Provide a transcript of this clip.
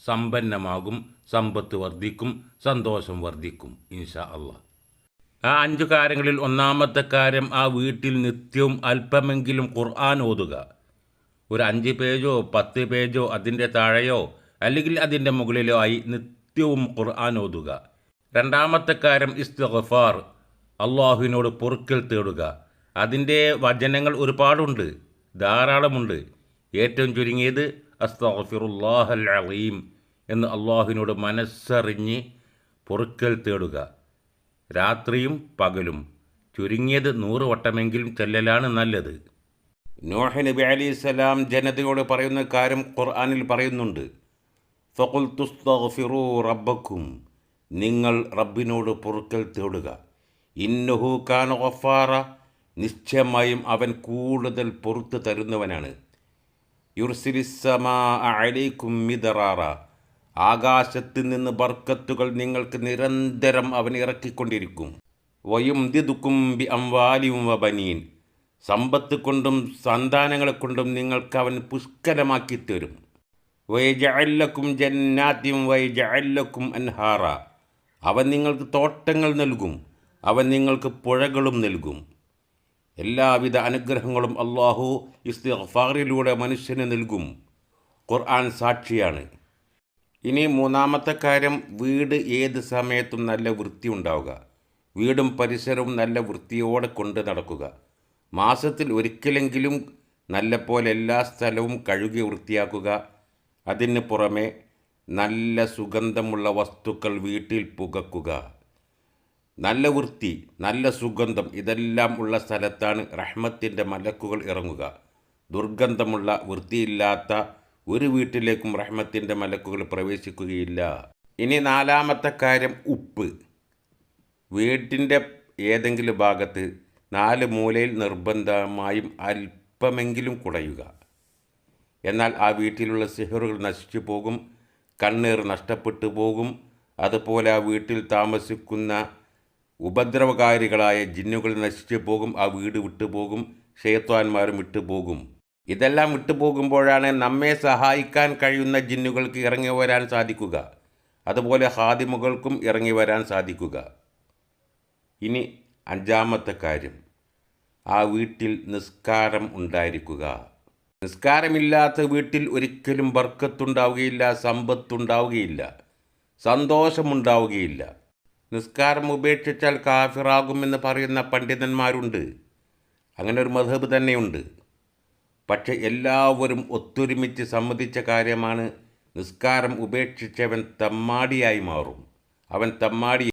സമ്പന്നമാകും, സമ്പത്ത് വർദ്ധിക്കും, സന്തോഷം വർദ്ധിക്കും ഇൻഷാ അള്ളാഹ്. ആ 5 കാര്യങ്ങളിൽ ഒന്നാമത്തെ കാര്യം, ആ വീട്ടിൽ നിത്യവും അല്പമെങ്കിലും ഖുർആൻ ഓതുക. ഒരു 5 പേജോ 10 പേജോ അതിൻ്റെ താഴെയോ അല്ലെങ്കിൽ അതിൻ്റെ മുകളിലോ ആയി നിത്യവും ഖുർആൻ ഓതുക. രണ്ടാമത്തെ കാര്യം ഇസ്തിഗ്ഫാർ, അള്ളാഹുവിനോട് പൊറുക്കൽ തേടുക. അതിൻ്റെ വചനങ്ങൾ ഒരുപാടുണ്ട്, ധാരാളമുണ്ട്. ഏറ്റവും ചുരുങ്ങിയത് അസ്തഗ്ഫിറുല്ലാഹൽ അലീം എന്ന് അള്ളാഹുവിനോട് മനസ്സറിഞ്ഞ് പൊറുക്കൽ തേടുക. രാത്രിയും പകലും ചുരുങ്ങിയത് 100 വട്ടമെങ്കിലും ചെല്ലലാണ് നല്ലത്. നൂഹ് നബി അലൈഹിസ്സലാം ജനതയോട് പറയുന്ന കാര്യം ഖുർആനിൽ പറയുന്നുണ്ട്. ഫഖുൽതുസ്തഗ്ഫിറൂ റബ്ബക്കും, നിങ്ങൾ റബ്ബിനോട് പൊറുക്കൽ തേടുക. ഇന്നഹു കാന ഗഫാറ, നിശ്ചയമായും അവൻ കൂടുതൽ പൊറുത്തു തരുന്നവനാണ്. യുർസിലിസ്സമാ അലൈക്കും മിദറാറ, ആകാശത്ത് നിന്ന് ബർക്കത്തുകൾ നിങ്ങൾക്ക് നിരന്തരം അവൻ ഇറക്കിക്കൊണ്ടിരിക്കും. വയുംദിദുക്കും ബി അംവാലിം വബനീൻ, സമ്പത്ത് കൊണ്ടും സന്താനങ്ങളെ കൊണ്ടും നിങ്ങൾക്ക് അവൻ പുഷ്കലമാക്കി തരും. വയജഅൽ ലക്കും ജന്നാത്തിൻ വയജഅൽ ലക്കും അൻഹാറ, അവൻ നിങ്ങൾക്ക് തോട്ടങ്ങൾ നൽകും, അവൻ നിങ്ങൾക്ക് പുഴകളും നൽകും. എല്ലാവിധ അനുഗ്രഹങ്ങളും അള്ളാഹു ഇസ്തിഗ്ഫാറിലൂടെ മനുഷ്യന് നൽകും. ഖുർആൻ സാക്ഷിയാണ്. ഇനി മൂന്നാമത്തെ കാര്യം, വീട് ഏത് സമയത്തും നല്ല വൃത്തി ഉണ്ടാവുക. വീടും പരിസരവും നല്ല വൃത്തിയോടെ കൊണ്ട് നടക്കുക. മാസത്തിൽ ഒരിക്കലെങ്കിലും നല്ലപോലെ എല്ലാ സ്ഥലവും കഴുകി വൃത്തിയാക്കുക. അതിന് പുറമെ നല്ല സുഗന്ധമുള്ള വസ്തുക്കൾ വീട്ടിൽ പുകക്കുക. നല്ല വൃത്തി, നല്ല സുഗന്ധം ഇതെല്ലാം ഉള്ള സ്ഥലത്താണ് റഹ്മത്തിൻ്റെ മലക്കുകൾ ഇറങ്ങുക. ദുർഗന്ധമുള്ള വൃത്തിയില്ലാത്ത ഒരു വീട്ടിലേക്കും റഹ്മത്തിൻ്റെ മലക്കുകൾ പ്രവേശിക്കുകയില്ല. ഇനി നാലാമത്തെ കാര്യം, ഉപ്പ്. വീട്ടിൻ്റെ ഏതെങ്കിലും ഭാഗത്ത് 4 മൂലയിൽ നിർബന്ധമായും അല്പമെങ്കിലും കുടയുക. എന്നാൽ ആ വീട്ടിലുള്ള സിഹറുകൾ നശിച്ചു പോകും, കണ്ണീർ നഷ്ടപ്പെട്ടു പോകും. അതുപോലെ ആ വീട്ടിൽ താമസിക്കുന്ന ഉപദ്രവകാരികളായ ജിന്നുകൾ നശിച്ചു പോകും, ആ വീട് വിട്ടുപോകും, ശൈത്വാന്മാരും വിട്ടുപോകും. ഇതെല്ലാം വിട്ടുപോകുമ്പോഴാണ് നമ്മെ സഹായിക്കാൻ കഴിയുന്ന ജിന്നുകൾക്ക് ഇറങ്ങി വരാൻ സാധിക്കുക. അതുപോലെ ഹാദിമുകൾക്കും ഇറങ്ങി വരാൻ സാധിക്കുക. ഇനി 5ാമത്തെ കാര്യം, ആ വീട്ടിൽ നിസ്കാരം ഉണ്ടായിരിക്കുക. നിസ്കാരമില്ലാത്ത വീട്ടിൽ ഒരിക്കലും ബർക്കത്തുണ്ടാവുകയില്ല, സമ്പത്തുണ്ടാവുകയില്ല, സന്തോഷമുണ്ടാവുകയില്ല. നിസ്കാരം ഉപേക്ഷിച്ചാൽ കാഫിറാകുമെന്ന് പറയുന്ന പണ്ഡിതന്മാരുണ്ട്. അങ്ങനെ ഒരു മദ്ഹബ് തന്നെയുണ്ട്. പക്ഷെ എല്ലാവരും ഒത്തൊരുമിച്ച് സമ്മതിച്ച കാര്യമാണ്, നിസ്കാരം ഉപേക്ഷിച്ചവൻ തമ്മാടിയായി മാറും. അവൻ തമ്മാടി